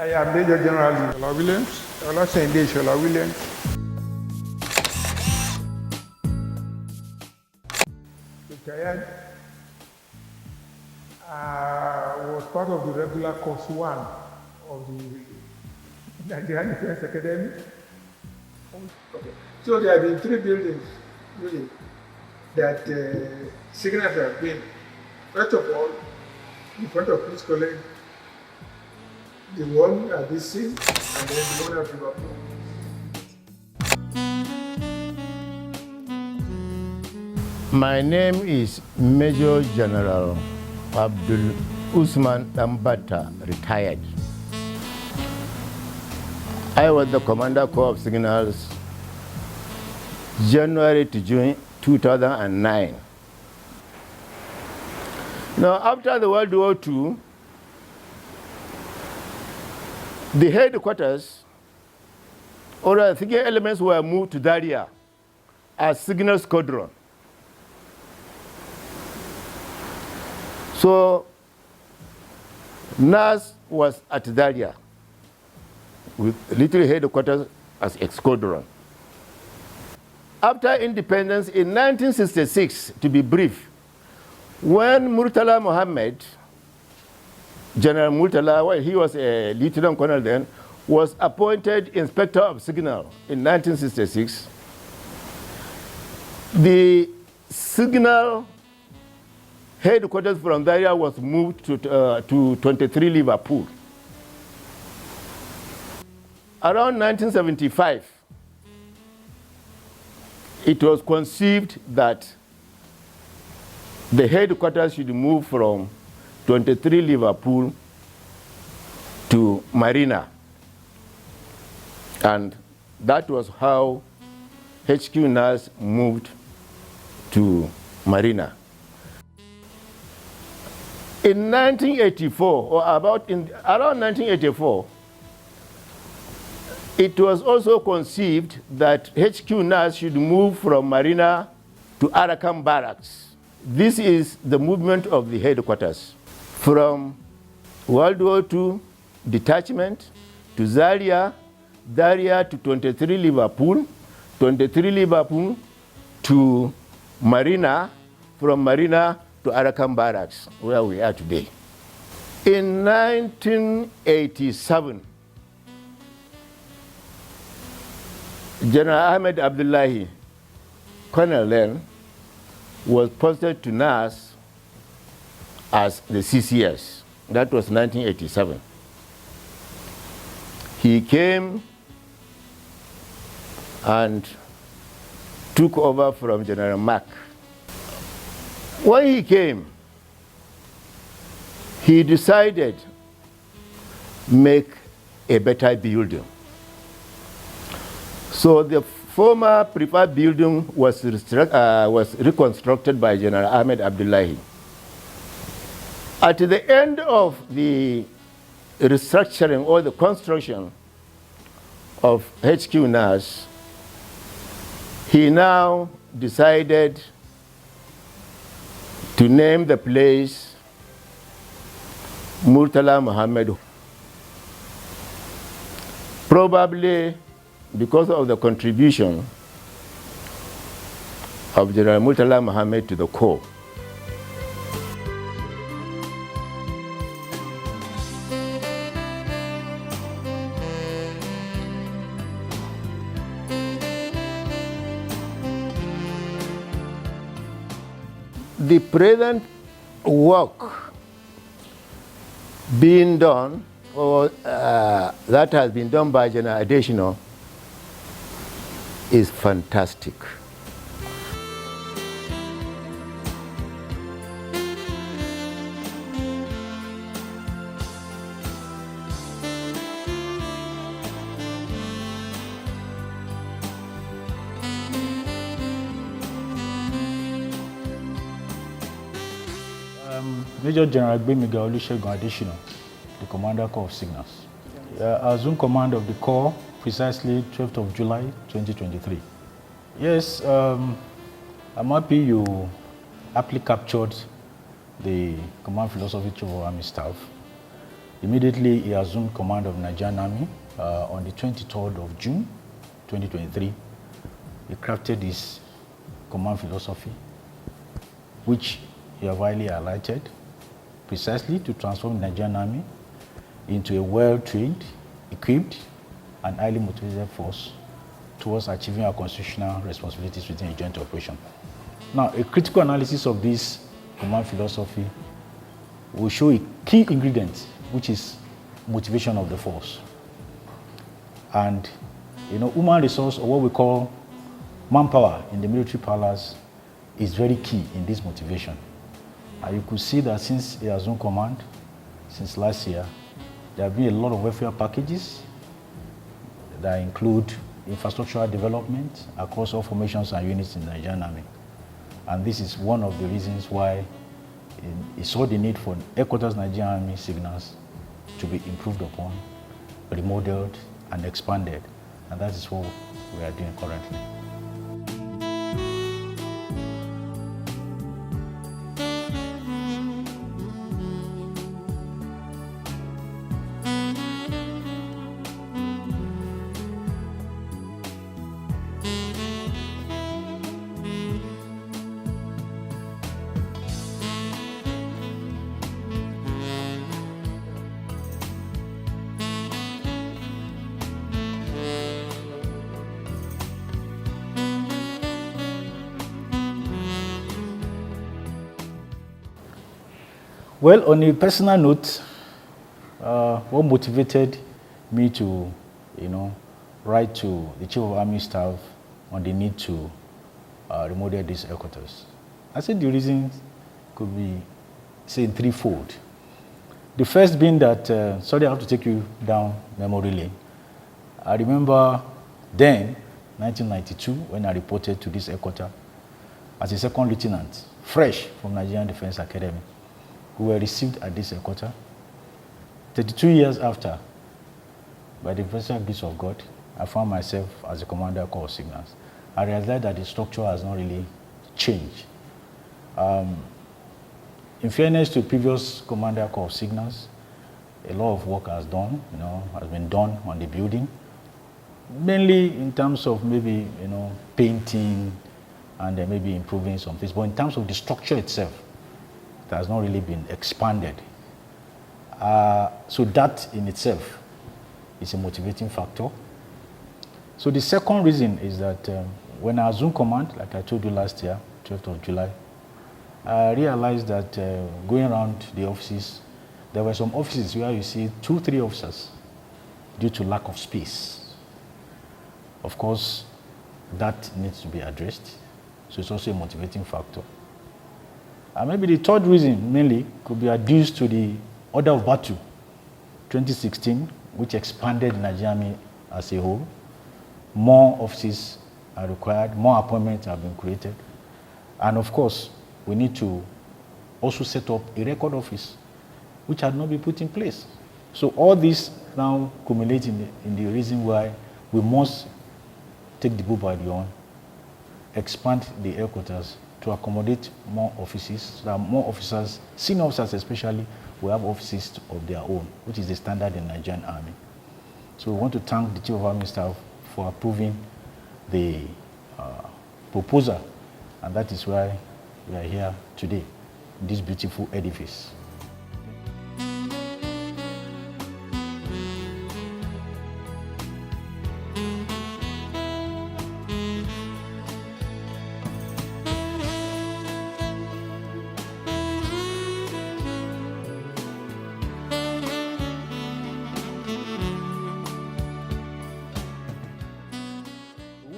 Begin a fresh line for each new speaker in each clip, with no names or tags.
I am Major General Shola Williams, Olasende Shola Williams. Retired. Was part of the regular course 1 of the Nigerian Defense Academy. Okay. So there have been 3 buildings, really, that signals have been. First of all, in front of Peace College, the one at this scene, and then the one at Liverpool.
My name is Major General Abdul Usman Dambata, retired. I was the Commander Corps of Signals, January to June 2009. Now, after the World War II, the headquarters, or the signal elements were moved to Daria as Signal Squadron. So, NAS was at Daria with little headquarters as a squadron. After independence in 1966, to be brief, when Murtala Mohammed, General Murtala, well, he was a lieutenant colonel then, was appointed Inspector of Signal in 1966, the Signal headquarters from Daria was moved to 23 Liverpool. Around 1975, it was conceived that the headquarters should move from 23 Liverpool to Marina. And that was how HQ NAS moved to Marina. In 1984, or around 1984, it was also conceived that HQ NAS should move from Marina to Arakan Barracks. This is the movement of the headquarters from World War II detachment to Zaria, Daria to 23 Liverpool, 23 Liverpool to Marina, from Marina to Arakan Barracks, where we are today. In 1987, General Ahmed Abdullahi, Colonel then, was posted to NAS as the CCS. That was 1987. He came and took over from General Mack. When he came, he decided to make a better building. So the former preferred building was reconstructed by General Ahmed Abdullahi. At the end of the restructuring or the construction of HQ NAS, he now decided to name the place Murtala Mohammed, probably because of the contribution of General Murtala Mohammed to the Corps. The present work being done, or that has been done by General Additional, is fantastic.
Major General Miguel Olusegun Adesina, the Commander Corps of Signals. I assumed command of the Corps precisely 12th of July 2023. Yes, I'm happy you aptly captured the command philosophy to our Army staff. Immediately, he assumed command of the Nigerian Army on the 23rd of June, 2023. He crafted his command philosophy, which he have widely highlighted, precisely to transform the Nigerian Army into a well-trained, equipped, and highly motivated force towards achieving our constitutional responsibilities within a joint operation. Now, a critical analysis of this command philosophy will show a key ingredient, which is motivation of the force. And, human resource, or what we call manpower in the military palace, is very key in this motivation. And you could see that since he assumed command, since last year, there have been a lot of welfare packages that include infrastructural development across all formations and units in the Nigerian Army. And this is one of the reasons why he saw the need for headquarters Nigerian Army signals to be improved upon, remodeled, and expanded. And that is what we are doing currently. Well, on a personal note, what motivated me to, write to the Chief of Army Staff on the need to remodel these headquarters? I said the reasons could be, say, threefold. The first being that, sorry, I have to take you down memory lane. I remember then, 1992, when I reported to this headquarters as a second lieutenant, fresh from Nigerian Defense Academy. We were received at this headquarters. 32 years after, by the special grace of God, I found myself as a commander corps of signals. I realized that the structure has not really changed. In fairness to previous commander corps of signals, a lot of work has been done on the building, mainly in terms of maybe, painting and maybe improving some things. But in terms of the structure itself, it has not really been expanded. So that in itself is a motivating factor. So the second reason is that when I assumed command, like I told you last year, 12th of July, I realized that going around the offices, there were some offices where you see 2-3 officers due to lack of space. Of course, that needs to be addressed. So it's also a motivating factor. And maybe the third reason mainly could be adduced to the Order of Battle 2016, which expanded the Nigerian Army as a whole. More offices are required, more appointments have been created. And of course, we need to also set up a record office, which had not been put in place. So all this now culminates in the reason why we must take the bull by the horn, expand the headquarters to accommodate more offices, so that more officers, senior officers especially, will have offices of their own, which is the standard in the Nigerian Army. So we want to thank the Chief of Army Staff for approving the proposal, and that is why we are here today, in this beautiful edifice.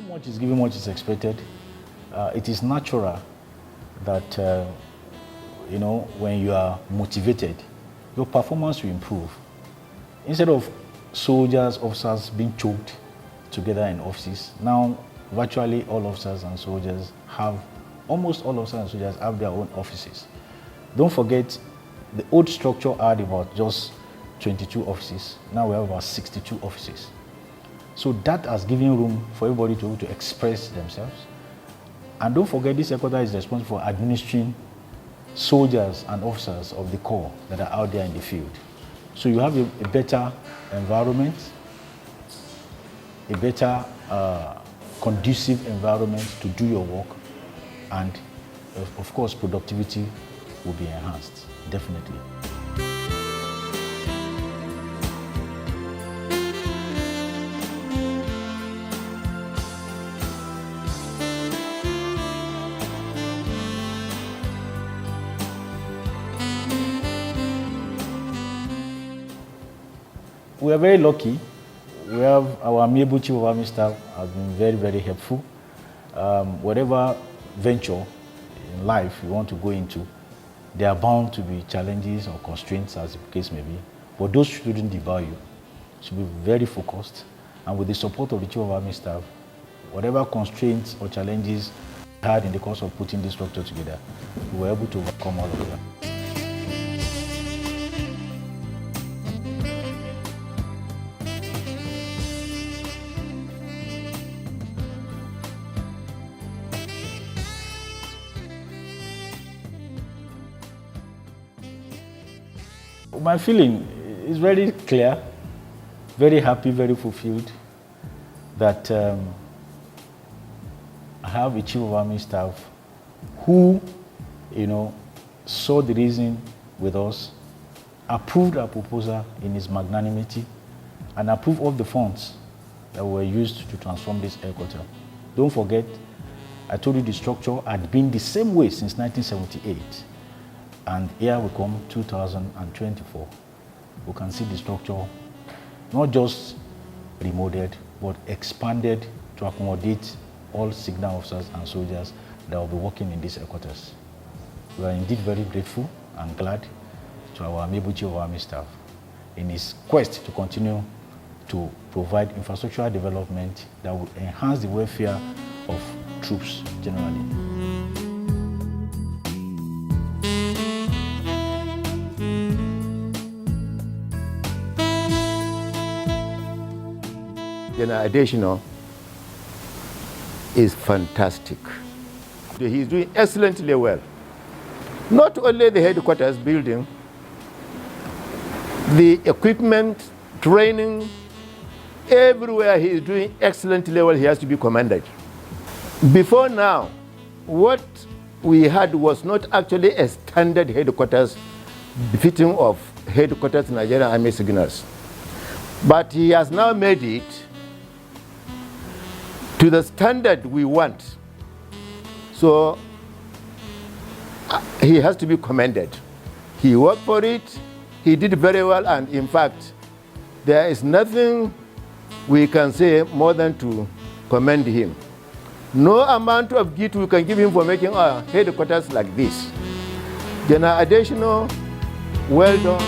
Much is given, much is expected. It is natural that, when you are motivated, your performance will improve. Instead of soldiers, officers being choked together in offices, now virtually all officers and soldiers almost all officers and soldiers have their own offices. Don't forget, the old structure had about just 22 offices. Now we have about 62 offices. So that has given room for everybody to be able to express themselves. And don't forget, this headquarters is responsible for administering soldiers and officers of the corps that are out there in the field. So you have a better environment, a better conducive environment to do your work, and of course productivity will be enhanced, definitely. We are very lucky. We have our amiable Chief of Army staff has been very, very helpful. Whatever venture in life you want to go into, there are bound to be challenges or constraints, as the case may be, but those shouldn't debar you. You should be very focused, and with the support of the Chief of Army staff, whatever constraints or challenges we had in the course of putting this structure together, we were able to overcome all of them. My feeling is very clear, very happy, very fulfilled that I have a Chief of Army staff who, saw the reason with us, approved our proposal in his magnanimity, and approved all the funds that were used to transform this headquarters. Don't forget, I told you the structure had been the same way since 1978. And here we come 2024. We can see the structure not just remodeled, but expanded to accommodate all signal officers and soldiers that will be working in these headquarters. We are indeed very grateful and glad to our amiable Chief of Army staff in his quest to continue to provide infrastructural development that will enhance the welfare of troops generally.
General Additional is fantastic. He's doing excellently well. Not only the headquarters building, the equipment, training, everywhere he is doing excellently well. He has to be commended. Before now, what we had was not actually a standard headquarters befitting of headquarters Nigerian Army Signals. But he has now made it to the standard we want. So he has to be commended. He worked for it, he did very well, and in fact, there is nothing we can say more than to commend him. No amount of gift we can give him for making our headquarters like this. General Additional, well done.